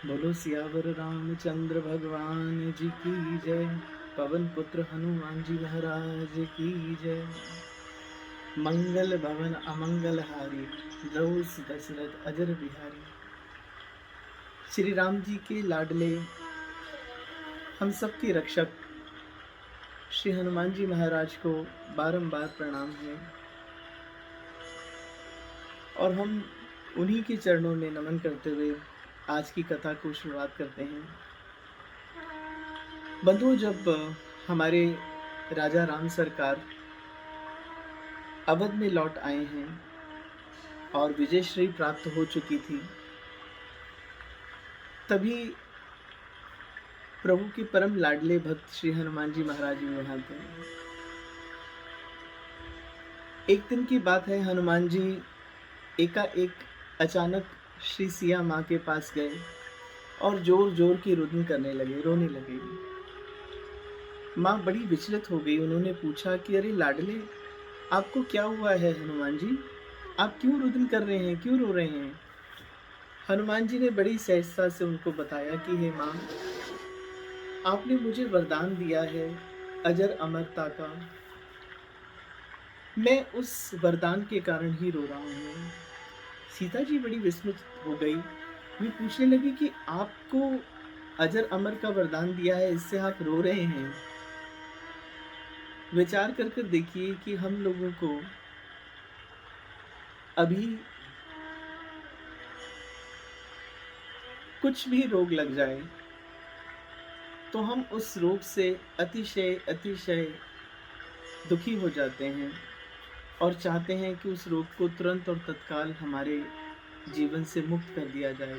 बोलो सियावर रामचंद्र भगवान जी की जय। पवन पुत्र हनुमान जी महाराज की जय। मंगल भवन अमंगल हारी, द्रौ दशरथ अजर बिहारी। श्री राम जी के लाडले, हम सबके रक्षक श्री हनुमान जी महाराज को बारंबार प्रणाम है और हम उन्हीं के चरणों में नमन करते हुए आज की कथा को शुरुआत करते हैं। बंधुओं, जब हमारे राजा राम सरकार अवध में लौट आए हैं और विजयश्री प्राप्त हो चुकी थी, तभी प्रभु के परम लाडले भक्त श्री हनुमान जी महाराज भी वहां थे। एक दिन की बात है, हनुमान जी एकाएक अचानक श्री सिया माँ के पास गए और जोर जोर की रुदन करने लगे, रोने लगे। माँ बड़ी विचलित हो गई। उन्होंने पूछा कि अरे लाडले, आपको क्या हुआ है हनुमान जी? आप क्यों रुदन कर रहे हैं, क्यों रो रहे हैं? हनुमान जी ने बड़ी सहजता से उनको बताया कि हे माँ, आपने मुझे वरदान दिया है अजर अमरता का। मैं उस वरदान के कारण ही रो रहा हूँ। सीता जी बड़ी विस्मित हो गई। वे पूछने लगी कि आपको अजर अमर का वरदान दिया है, इससे आप रो रहे हैं? विचार कर कर देखिए कि हम लोगों को अभी कुछ भी रोग लग जाए तो हम उस रोग से अतिशय अतिशय दुखी हो जाते हैं और चाहते हैं कि उस रोग को तुरंत और तत्काल हमारे जीवन से मुक्त कर दिया जाए।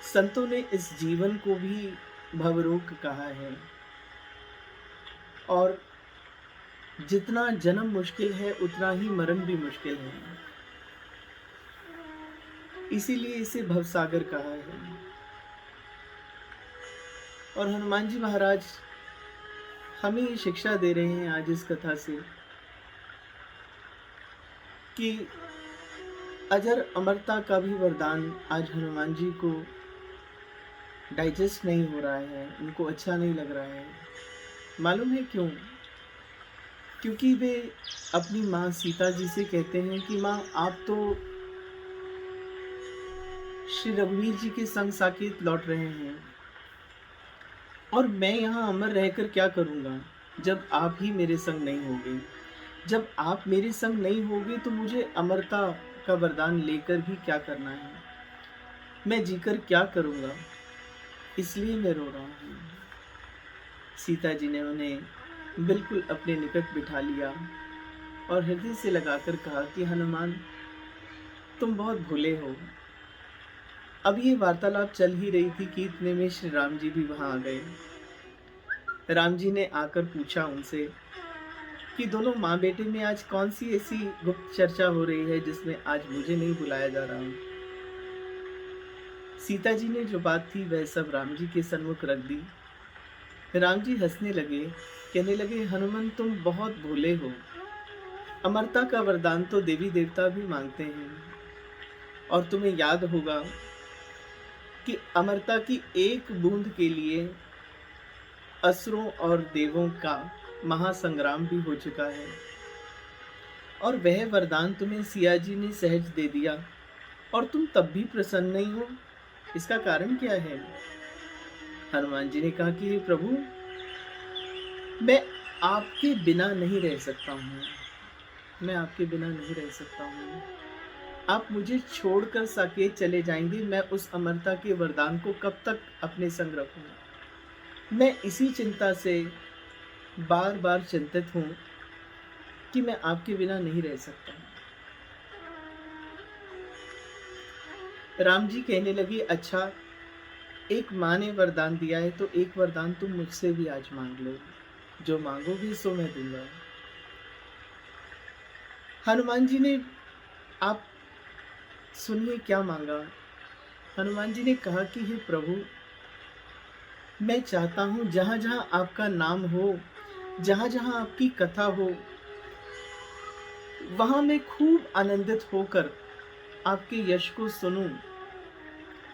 संतों ने इस जीवन को भी भवरोग कहा है और जितना जन्म मुश्किल है उतना ही मरण भी मुश्किल है, इसीलिए इसे भवसागर कहा है। और हनुमान जी महाराज हमें ये शिक्षा दे रहे हैं आज इस कथा से कि अजर अमरता का भी वरदान आज हनुमान जी को डाइजेस्ट नहीं हो रहा है, उनको अच्छा नहीं लग रहा है। मालूम है क्यों? क्योंकि वे अपनी माँ सीता जी से कहते हैं कि माँ, आप तो श्री रघुवीर जी के संग साकेत लौट रहे हैं और मैं यहाँ अमर रहकर क्या करूँगा जब आप ही मेरे संग नहीं होगे। जब आप मेरे संग नहीं होगे तो मुझे अमरता का वरदान लेकर भी क्या करना है, मैं जीकर क्या करूँगा, इसलिए मैं रो रहा हूँ। सीता जी ने उन्हें बिल्कुल अपने निकट बिठा लिया और हृदय से लगाकर कहा कि हनुमान, तुम बहुत भूले हो। अब ये वार्तालाप चल ही रही थी कि इतने में श्री राम जी भी वहां आ गए। राम जी ने आकर पूछा उनसे कि दोनों माँ बेटे में आज कौन सी ऐसी गुप्त चर्चा हो रही है जिसमें आज मुझे नहीं बुलाया जा रहा। सीता जी ने जो बात थी वह सब राम जी के सन्मुख रख दी। राम जी हंसने लगे, कहने लगे, हनुमान तुम बहुत भोले हो। अमरता का वरदान तो देवी देवता भी मांगते हैं और तुम्हें याद होगा कि अमरता की एक बूंद के लिए असुरों और देवों का महासंग्राम भी हो चुका है और वह वरदान तुम्हें सिया जी ने सहज दे दिया और तुम तब भी प्रसन्न नहीं हो। इसका कारण क्या है? हनुमान जी ने कहा कि हे प्रभु, मैं आपके बिना नहीं रह सकता हूँ, मैं आपके बिना नहीं रह सकता हूँ। आप मुझे छोड़कर साकेत चले जाएंगे, मैं उस अमरता के वरदान को कब तक अपने संग रखूं? मैं इसी चिंता से बार बार चिंतित हूं कि मैं आपके बिना नहीं रह सकता। राम जी कहने लगे, अच्छा, एक माँ ने वरदान दिया है तो एक वरदान तुम मुझसे भी आज मांग लो, जो मांगोगे सो मैं दूंगा। हनुमान जी ने, आप सुनिए क्या मांगा। हनुमान जी ने कहा कि हे प्रभु, मैं चाहता हूं जहां जहां आपका नाम हो, जहां जहां आपकी कथा हो, वहां मैं खूब आनंदित होकर आपके यश को सुनूं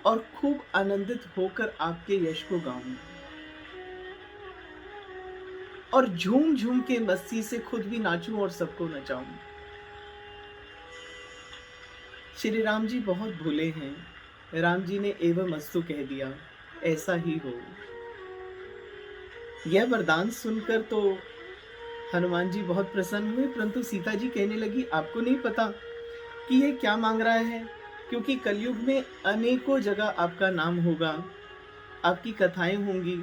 और खूब आनंदित होकर आपके यश को गाऊं और झूम झूम के मस्ती से खुद भी नाचूं और सबको नचाऊं। श्री राम जी बहुत भोले हैं। राम जी ने एवं अस्तु कह दिया, ऐसा ही हो। यह वरदान सुनकर तो हनुमान जी बहुत प्रसन्न हुए, परंतु सीता जी कहने लगी, आपको नहीं पता कि ये क्या मांग रहा है, क्योंकि कलयुग में अनेकों जगह आपका नाम होगा, आपकी कथाएं होंगी,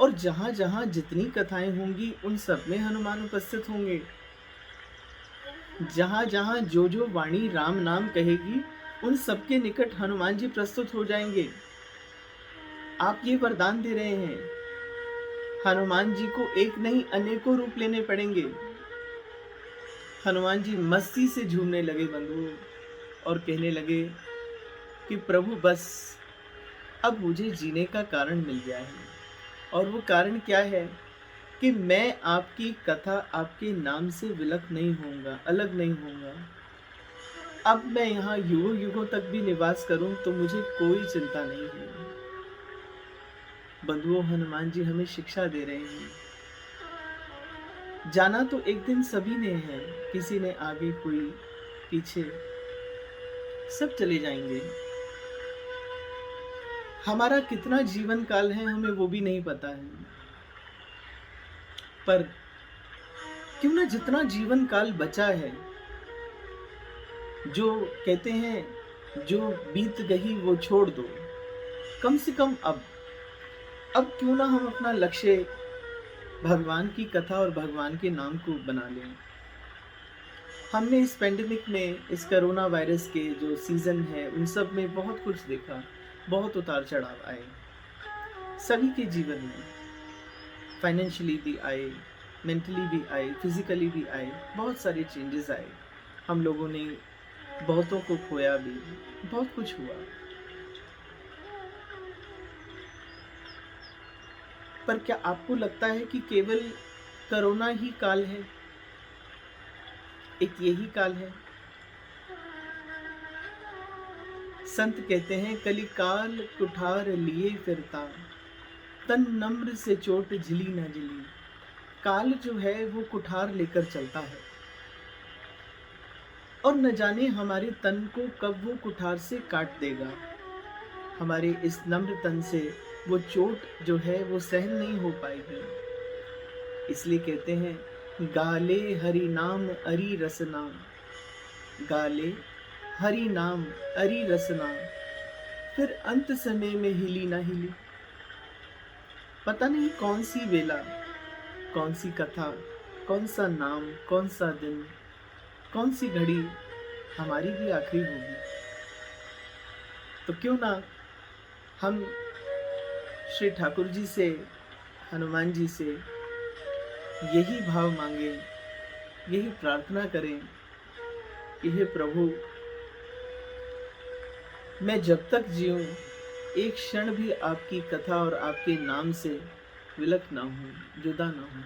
और जहां जहां जितनी कथाएं होंगी उन सब में हनुमान उपस्थित होंगे। जहां जहां जो जो वाणी राम नाम कहेगी उन सबके निकट हनुमान जी प्रस्तुत हो जाएंगे। आप ये वरदान दे रहे हैं, हनुमान जी को एक नहीं अनेकों रूप लेने पड़ेंगे। हनुमान जी मस्ती से झूमने लगे बंधु और कहने लगे कि प्रभु बस अब मुझे जीने का कारण मिल गया है, और वो कारण क्या है कि मैं आपकी कथा आपके नाम से विलक नहीं होऊंगा, अलग नहीं होऊंगा। अब मैं यहाँ युगों युगों तक भी निवास करूं तो मुझे कोई चिंता नहीं है। बंधुओं, हनुमान जी हमें शिक्षा दे रहे हैं। जाना तो एक दिन सभी ने है, किसी ने आगे, कोई पीछे, सब चले जाएंगे। हमारा कितना जीवन काल है हमें वो भी नहीं पता है, पर क्यों ना जितना जीवन काल बचा है, जो कहते हैं जो बीत गई वो छोड़ दो, कम से कम अब क्यों ना हम अपना लक्ष्य भगवान की कथा और भगवान के नाम को बना लें। हमने इस पेंडेमिक में, इस कोरोना वायरस के जो सीजन है उन सब में बहुत कुछ देखा, बहुत उतार चढ़ाव आए सभी के जीवन में। फाइनेंशियली भी आए, मेंटली भी आए, फिजिकली भी आए, बहुत सारे चेंजेस आए। हम लोगों ने बहुतों को खोया भी, बहुत कुछ हुआ। पर क्या आपको लगता है कि केवल कोरोना ही काल है? एक यही काल है? संत कहते हैं, कली काल कुठार लिए फिरता, तन नम्र से चोट झिली न झिली। काल जो है वो कुठार लेकर चलता है, और न जाने हमारे तन को कब वो कुठार से काट देगा। हमारे इस नम्र तन से वो चोट जो है वो सहन नहीं हो पाएगी। इसलिए कहते हैं, गाले हरि नाम अरि रसना, गाले हरि नाम अरि रसना, फिर अंत समय में हिली ना हिली। पता नहीं कौन सी वेला, कौन सी कथा, कौन सा नाम, कौन सा दिन, कौन सी घड़ी हमारी भी आखिरी होगी। तो क्यों ना हम श्री ठाकुर जी से, हनुमान जी से यही भाव मांगे, यही प्रार्थना करें कि हे प्रभु, मैं जब तक जीऊं एक क्षण भी आपकी कथा और आपके नाम से विलक ना हूं, जुदा ना हूं।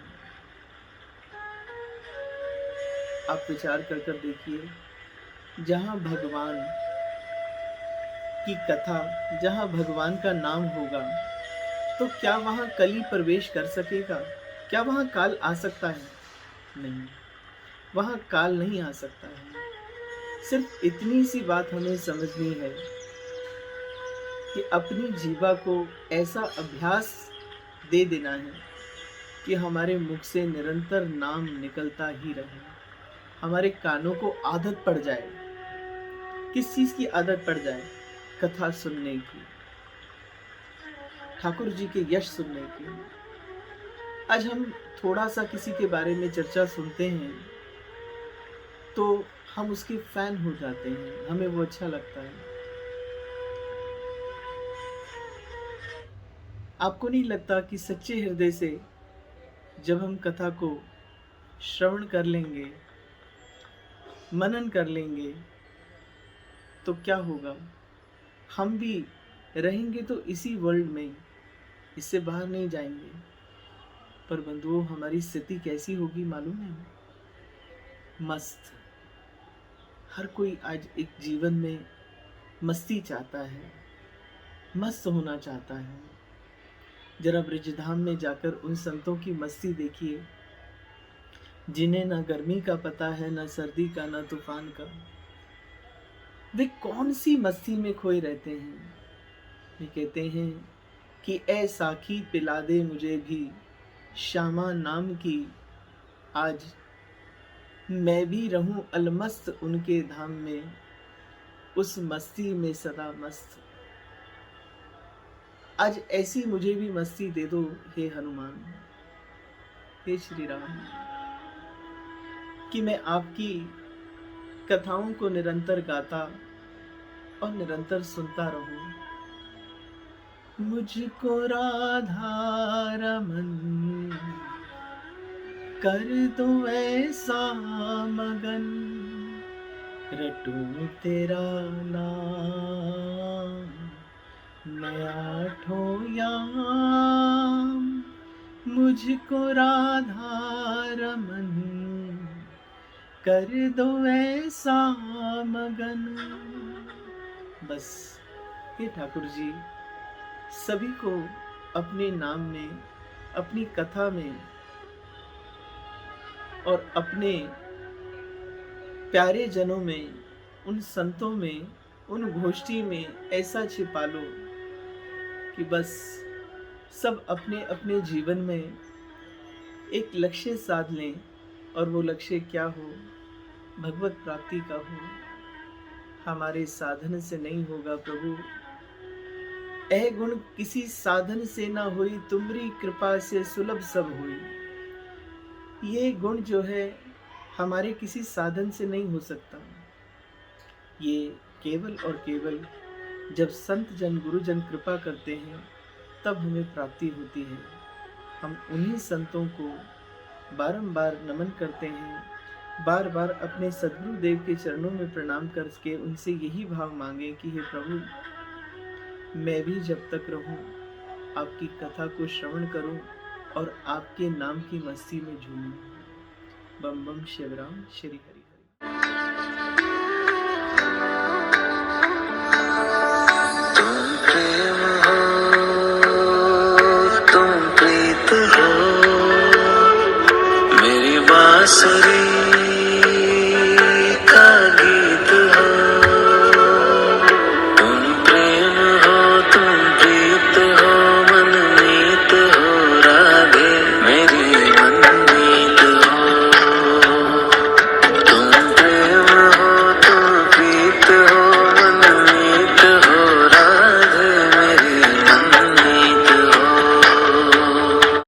आप विचार कर कर देखिए, जहां भगवान की कथा, जहां भगवान का नाम होगा, तो क्या वहां कली प्रवेश कर सकेगा? क्या वहां काल आ सकता है? नहीं, वहां काल नहीं आ सकता है। सिर्फ इतनी सी बात हमें समझनी है कि अपनी जीवा को ऐसा अभ्यास दे देना है कि हमारे मुख से निरंतर नाम निकलता ही रहे। हमारे कानों को आदत पड़ जाए। किस चीज की आदत पड़ जाए? कथा सुनने की, ठाकुर जी के यश सुनने की। आज हम थोड़ा सा किसी के बारे में चर्चा सुनते हैं तो हम उसके फैन हो जाते हैं, हमें वो अच्छा लगता है। आपको नहीं लगता कि सच्चे हृदय से जब हम कथा को श्रवण कर लेंगे, मनन कर लेंगे, तो क्या होगा? हम भी रहेंगे तो इसी वर्ल्ड में, इससे बाहर नहीं जाएंगे। पर बंधुओं, हमारी स्थिति कैसी होगी मालूम है? मस्त। हर कोई आज एक जीवन में मस्ती चाहता है, मस्त होना चाहता है। जरा ब्रजधाम में जाकर उन संतों की मस्ती देखिए, जिन्हें ना गर्मी का पता है, ना सर्दी का, ना तूफान का। वे कौन सी मस्ती में खोए रहते हैं। वे कहते हैं कि ऐ साखी पिला दे मुझे भी श्यामा नाम की, आज मैं भी रहूं अलमस्त उनके धाम में, उस मस्ती में सदा मस्त। आज ऐसी मुझे भी मस्ती दे दो हे हनुमान, हे श्री राम, कि मैं आपकी कथाओं को निरंतर गाता और निरंतर सुनता रहूं। मुझको राधा रमन कर दो ऐसा मगन, रटूं तेरा नाम नया ठो याम। मुझको राधा रमन कर दो ऐसा मगन। बस हे ठाकुर जी, सभी को अपने नाम में, अपनी कथा में और अपने प्यारे जनों में, उन संतों में, उन गोष्ठी में ऐसा छिपा लो कि बस सब अपने अपने जीवन में एक लक्ष्य साध लें। और वो लक्ष्य क्या हो? भगवत प्राप्ति का हो। हमारे साधन से नहीं होगा प्रभु, ऐ गुण किसी साधन से ना हुई, तुम्हारी कृपा से सुलभ सब हुई। ये गुण जो है हमारे किसी साधन से नहीं हो सकता। ये केवल और केवल जब संत जन गुरुजन कृपा करते हैं तब हमें प्राप्ति होती है। हम उन्हीं संतों को बारंबार नमन करते हैं, बार बार अपने सद्गुरु देव के चरणों में प्रणाम करके उनसे यही भाव मांगे कि हे प्रभु, मैं भी जब तक रहूं आपकी कथा को श्रवण करूं और आपके नाम की मस्ती में झूमूं। बम बम शिवराम, श्री हरि हरि। तुम प्रेम हो, तुम प्रीत हो, मेरी बांसुरी